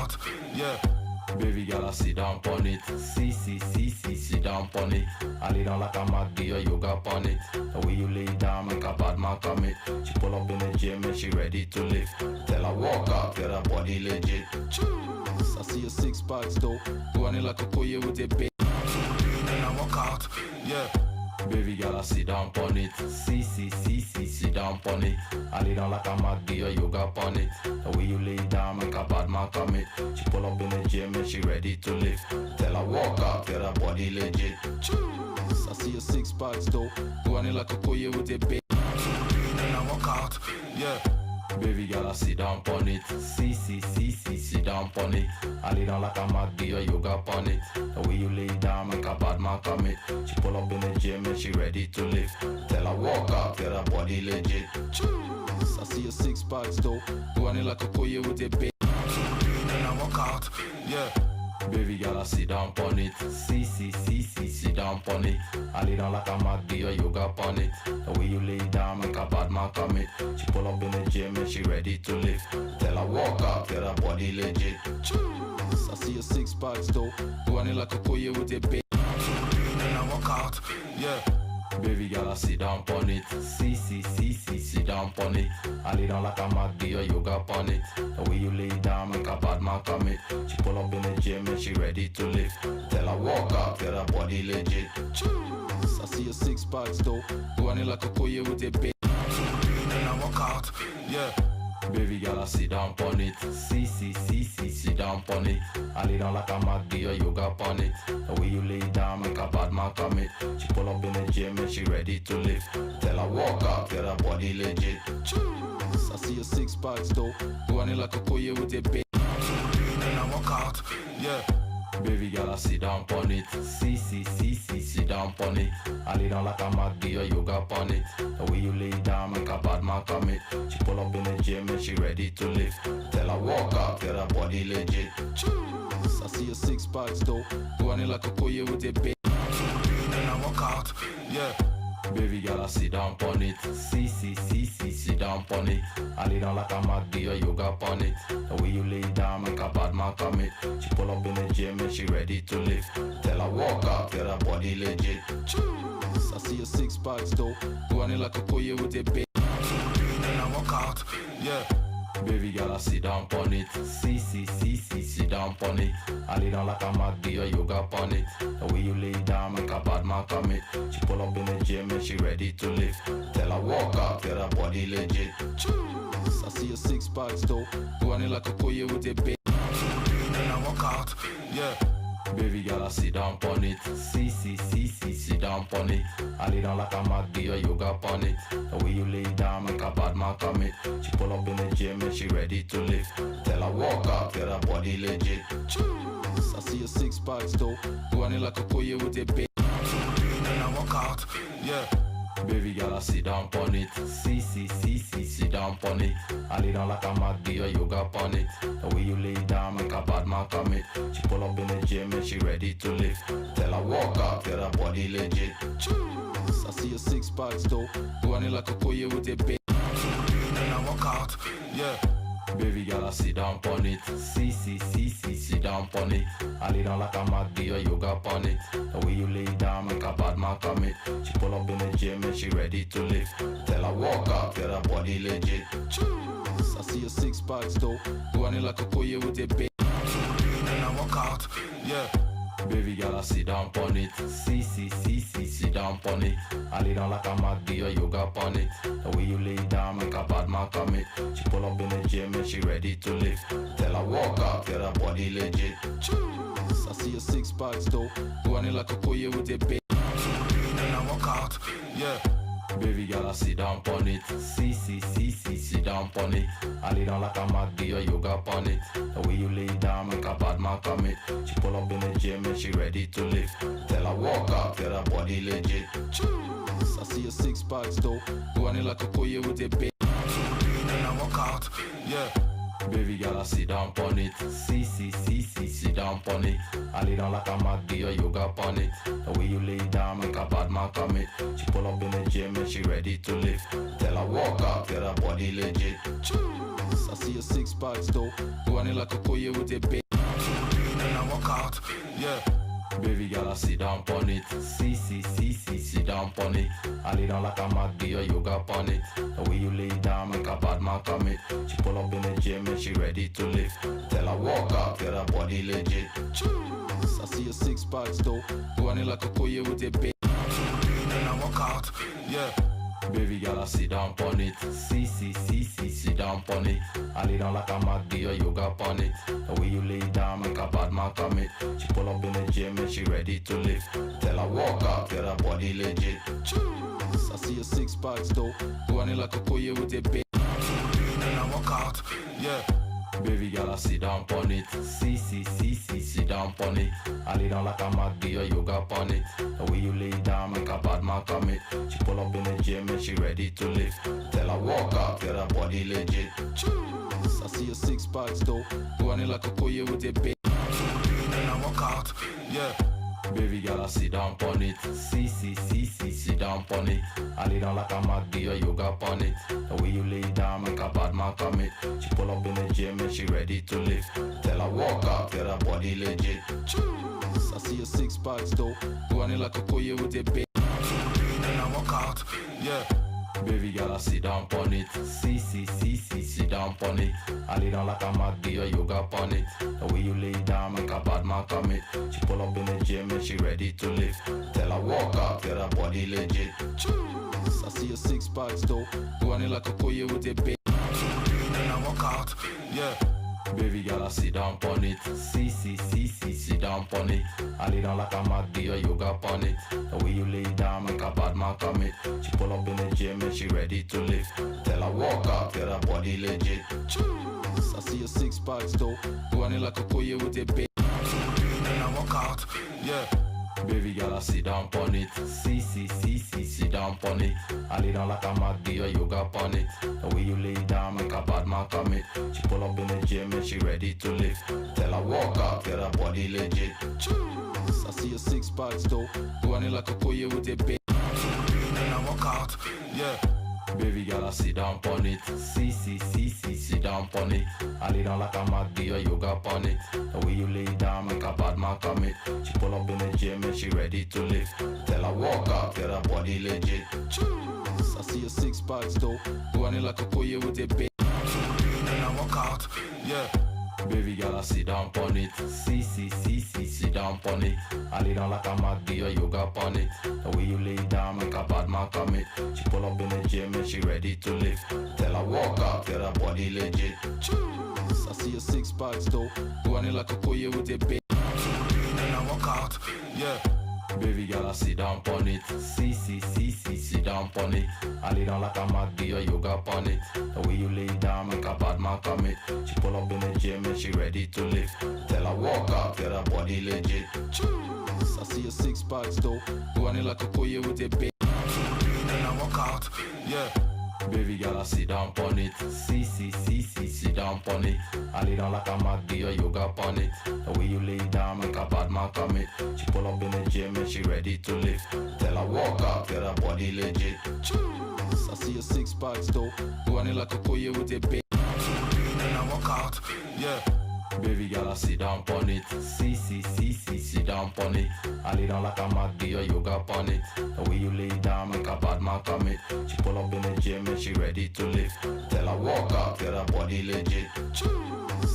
out, yeah. Baby girl, I sit down on it. Sit down on it. I lay down like a mad do your yoga on it. The way you lay down, make a bad man commit. She pull up in the gym and she ready to lift. Tell her walk out, tell her body legit. I see your six packs though. Do I need like a koye with a bit? Then I walk out, yeah. Baby girl, I sit down on it. Sit down on it. I lay down like a mad do your yoga on it. The way you lay down, make a bad man commit. She pull up in the gym and she ready to lift. Tell her walk out, tell her body legit. I see your six packs though. Do I need like a koye with a bit? Then I walk out, yeah. Baby girl, I sit down on it. Sit down on it. I lay down like a mad do your yoga on it. The way you lay down, make a bad man commit. She pull up in the gym and she ready to lift. Tell her walk out, tell her body legit. I see your six packs though. Do I need like a koye with a bit? Then I walk out, yeah. Baby girl, I sit down on it. Sit down on it. I lay down like a mad do your yoga on it. The way you lay down, make a bad man commit. She pull up in the gym and she ready to lift. Tell her walk out, tell her body legit. I see your six packs though. Do I need like a koye with a bit? Then I walk out, yeah. Baby girl, I sit down on it. Sit down on it. I lay down like a mad do your yoga on it. The way you lay down, make a bad man commit. She pull up in the gym and she ready to lift. Tell her walk out, tell her body legit. I see your six packs though. Do I need like a koye with a bit? Then I walk out, yeah. Baby girl, I sit down on it. Sit down on it. I lay down like a mad do your yoga on it. The way you lay down, make a bad man commit. She pull up in the gym and she ready to lift. Tell her walk out, tell her body legit. I see your six packs though. Do I need like a koye with a bit? Then I walk out, yeah. Baby girl, I sit down on it. Sit down on it. I lay down like a mad do your yoga on it. The way you lay down, make a bad man commit. She pull up in the gym and she ready to lift. Tell her walk out, tell her body legit. I see your six packs though. Do I need like a koye with a bit? Then I walk out, yeah. Baby girl, I sit down on it. Sit down on it. I lay down like a mad do your yoga on it. The way you lay down, make a bad man commit. She pull up in the gym and she ready to lift. Tell her walk out, tell her body legit. I see your six packs though. Do I need like a koye with a bit? Then I walk out, yeah. Baby girl, I sit down on it. Sit down on it. I lay down like a mad do your yoga on it. The way you lay down, make a bad man commit. She pull up in the gym and she ready to lift. Tell her walk out, tell her body legit. I see your six packs though. Do I need like a koye with a bit? Then I walk out, yeah. Baby girl, I sit down on it. Sit down on it. I lay down like a mad do your yoga on it. The way you lay down, make a bad man commit. She pull up in the gym and she ready to lift. Tell her walk out, tell her body legit. I see your six packs though. Do I need like a koye with a bit? Then I walk out, yeah. Baby girl, I sit down on it. Sit down on it. I lay down like a mad do your yoga on it. The way you lay down, make a bad man commit. She pull up in the gym and she ready to lift. Tell her walk out, tell her body legit. I see your six packs though. Do I need like a koye with a bit? Then I walk out, yeah. Baby girl, I sit down on it. Sit down on it. I lay down like a mad do your yoga on it. The way you lay down, make a bad man commit. She pull up in the gym and she ready to lift. Tell her walk out, tell her body legit. I see your six packs though. Do I need like a koye with a bit? Then I walk out, yeah. Baby girl, I sit down on it. Sit down on it. I lay down like a mad do your yoga on it. The way you lay down, make a bad man commit. She pull up in the gym and she ready to lift. Tell her walk out, tell her body legit. I see your six packs though. Do I need like a koye with a bit? Then I walk out, yeah. Baby girl, I sit down on it. Sit down on it. I lay down like a mad do your yoga on it. The way you lay down, make a bad man commit. She pull up in the gym and she ready to lift. Tell her walk out, tell her body legit. I see your six packs though. Do I need like a koye with a bit? Then I walk out, yeah. Baby girl, I sit down on it. Sit down on it. I lay down like a mad do your yoga on it. The way you lay down, make a bad man commit. She pull up in the gym and she ready to lift. Tell her walk out, tell her body legit. I see your six packs though. Running like a koye with a baby. And I walk out, yeah. Baby girl, I sit down on it. Sit down on it. I lay down like a mad deer, yoga on it. The way you lay down, make a bad man commit. She pull up in the gym and she ready to lift. Tell her walk out, get her body legit. I see your six packs though. Running like a koye with a baby. And I walk out, yeah. Baby girl, I sit down on it. Sit down on it. I lay down like a mad deer, yoga on it. The way you lay down, make a bad man commit. She pull up in the gym and she ready to lift. Tell her walk out, get her body legit. I see your six packs though. Running like a koye with a baby. And I walk out, yeah. Baby girl, I sit down on it. Sit down on it. I lay down like a mad deer, yoga on it. The way you lay down, make a bad man commit. She pull up in the gym and she ready to lift. Tell her walk out, get her body legit. I see your six packs though. Running like a koye with a baby. And I walk out, yeah. Baby girl, I sit down on it. Sit down on it. I lay down like a mad deer, yoga on it. The way you lay down, make a bad man commit. She pull up in the gym and she ready to lift. Tell her walk out, get her body legit. I see your six packs though. Running like a koye with a baby. And I walk out, yeah. Baby girl, I sit down on it. Sit down on it. I lay down like a mad deer, yoga on it. The way you lay down, make a bad man commit. She pull up in the gym and she ready to lift. Tell her walk out, get her body legit. I see your six packs though. Running like a koye with a baby. And I walk out, yeah. Baby girl, I sit down on it. Sit down on it. I lay down like a mad deer, yoga on it. The way you lay down, make a bad man commit. She pull up in the gym and she ready to lift. Tell her walk out, get her body legit. I see your six packs though. Running like a koye with a baby. And I walk out, yeah. Baby girl, I sit down on it. Sit down on it. I lay down like a mad deer, yoga on it. The way you lay down, make a bad man commit. She pull up in the gym and she ready to lift. Tell her walk out, get her body legit. I see your six packs though. Running like a koye with a baby. And I walk out, yeah. Baby girl, I sit down on it. Sit down on it. I lay down like a mad deer, yoga on it. The way you lay down, make a bad man commit. She pull up in the gym and she ready to lift. Tell her walk out, get her body legit. I see your six packs though. Running like a koye with a baby. And I walk out, yeah. Baby girl, I sit down on it. Sit down on it. I lay down like a mad deer, yoga on it. The way you lay down, make a bad man commit. She pull up in the gym and she ready to lift. Tell her walk out, get her body legit. I see your six packs though. Running like a koye with a baby. And I walk out, yeah. Baby girl, I sit down on it. Sit down on it. I lay down like a mad deer, yoga on it. The way you lay down, make a bad man commit. She pull up in the gym and she ready to lift. Tell her walk out, get her body legit. I see your six packs though. Running like a koye with a baby. And I walk out, yeah. Baby girl, I sit down on it. Sit down on it. I lay down like a mad deer, yoga on it. The way you lay down, make a bad man commit. She pull up in the gym and she ready to lift. Tell her walk out, get her body legit. I see your six packs though. Running like a koye with a baby. And I walk out, yeah. Baby girl, I sit down on it. Sit down on it. I lay down like a mad deer, yoga on it. The way you lay down, make a bad man commit. She pull up in the gym and she ready to lift. Tell her walk out, get her body legit.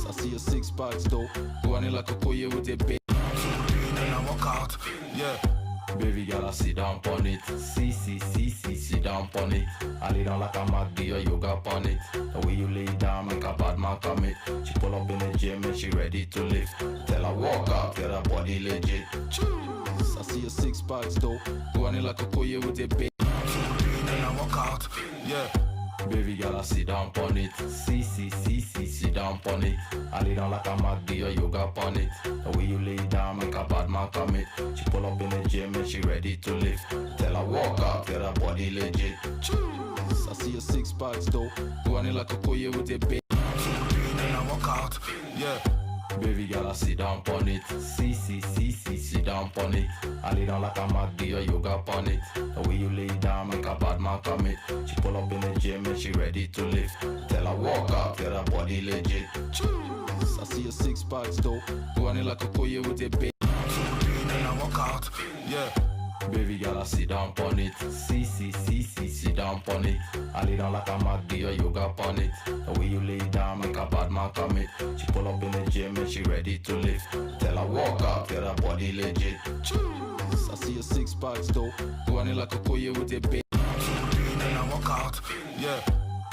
I see your six packs though. Running like a koye with a baby. And I walk out, yeah. Baby girl, I sit down on it. Sit down on it. I lay down like a mad deer, yoga on it. The way you lay down, make a bad man commit. She pull up in the gym and she ready to lift. Tell her walk out, get her body legit. I see your six packs though. Running like a koye with a baby. And I walk out, yeah. Baby girl, I sit down on it. Sit down on it. I lay down like a mad deer, yoga on it. The way you lay down, make a bad man commit. She pull up in the gym and she ready to lift. Tell her walk out, get her body legit. I see your six packs though. Running like a koye with a baby. And I walk out, yeah. Baby girl, I sit down on it. Sit down on it. I lay down like a mad, do your yoga on it. The way you lay down, make a bad man commit. She pull up in the gym and she ready to lift. Tell her walk up, tell her body legit. I see your six packs though. Go on it like a koye with a bait. And I walk out, yeah. Baby girl, I sit down on it. Sit down on it. I lay down like a mad, do your yoga on it. The way you lay down, make a bad man commit. She pull up in the gym and she ready to lift. Tell her walk up, tell her body legit. I see your six packs though. Go on it like a koye with a bait. And I walk out, yeah.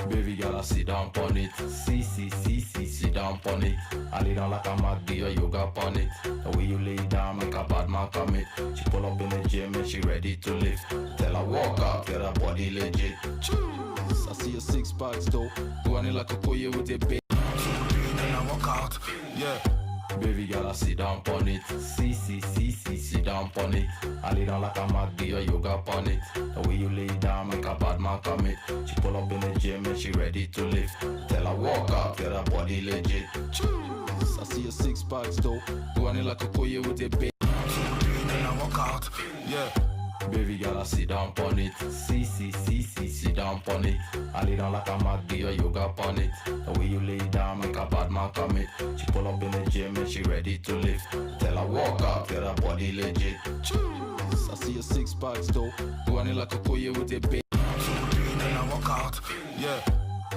Baby girl, I sit down on it. Sit down on it. I lay down like a mad, do your yoga on it. The way you lay down, make a bad man commit. She pull up in the gym and she ready to lift. Tell her walk up, tell her body legit. I see your six packs though. Go on it like a koye with a bait. And I walk out, yeah. Baby girl, I sit down on it. Sit down on it. I lay down like a mad, do your yoga on it. The way you lay down, make a bad man commit. She pull up in the gym and she ready to lift. Tell her walk up, tell her body legit. I see your six packs though. Go on it like a koye with a bait. And I walk out, yeah. Baby girl, I sit down on it. Sit down on it. I lay down like a mad, do your yoga on it. The way you lay down, make a bad man commit. She pull up in the gym and she ready to lift. Tell her walk up, tell her body legit. I see your six packs though. Go on it like a koye with a bait. And I walk out, yeah.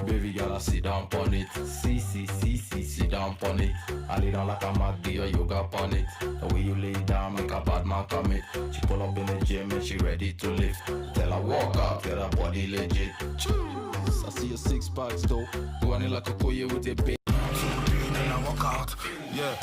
Baby girl, I sit down on it. Sit down on it. I lay down like a mad, do your yoga on it. The way you lay down, make a bad man commit. She pull up in the gym and she ready to lift. Tell her walk up, tell her body legit. I see your six packs though. Go on it like a koye with a bait. And I walk out, yeah.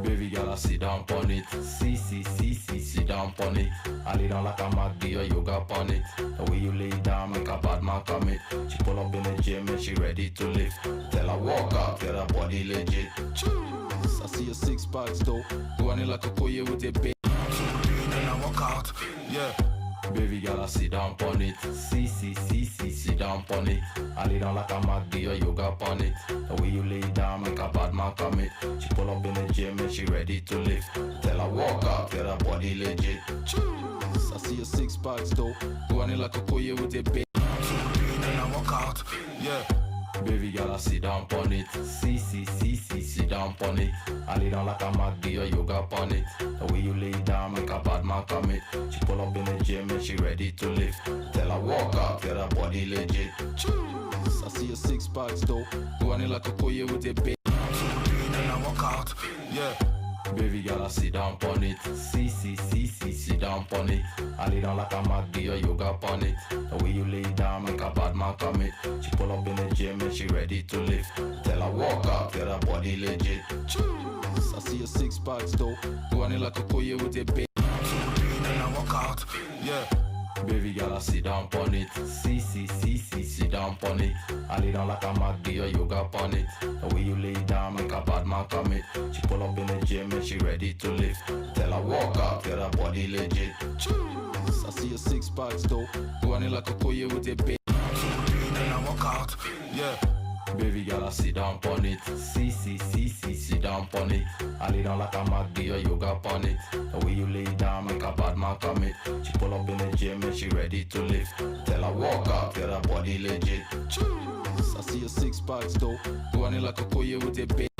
Baby girl, I sit down on it. Sit down on it. I lay down like a mad, do your yoga on it. The way you lay down, make a bad man commit. She pull up in the gym and she ready to lift. Tell her walk up, tell her body legit. I see your six packs though. Go on it like a koye with a bait. And I walk out, yeah. Baby girl, I sit down on it. Sit down on it. I lay down like a mad, do your yoga on it. The way you lay down, make a bad man commit. She pull up in the gym and she ready to lift. Tell her walk up, tell her body legit. I see your six packs though. Go on it like a koye with a bait. And I walk out, yeah. Baby girl, I sit down on it. Sit down on it. I lay down like a mad, do your yoga on it. The way you lay down, make a bad man commit. She pull up in the gym and she ready to lift. Tell her walk up, tell her body legit. I see your six packs though. Go on it like a koye with a bait. And I walk out, yeah. Baby girl, I sit down on it. Sit down on it. I lay down like a mad, do your yoga on it. The way you lay down, make a bad man commit. She pull up in the gym and she ready to lift. Tell her walk up, tell her body legit. I see your six packs though. Go on it like a koye with a bait. And I walk out, yeah. Baby girl, I sit down on it. Sit down on it. I lay down like a mad, do your yoga on it. The way you lay down, make a bad man commit. She pull up in the gym and she ready to lift. Tell her walk up, tell her body legit. I see your six packs though. Go on it like a koye with a bait. And I walk out, yeah. Baby girl, I sit down on it. Sit down on it. I lay down like a mad, do your yoga on it. The way you lay down, make a bad man commit. She pull up in the gym and she ready to lift. Tell her walk up, tell her body legit. I see your six packs though. Go on it like a koye with a bait.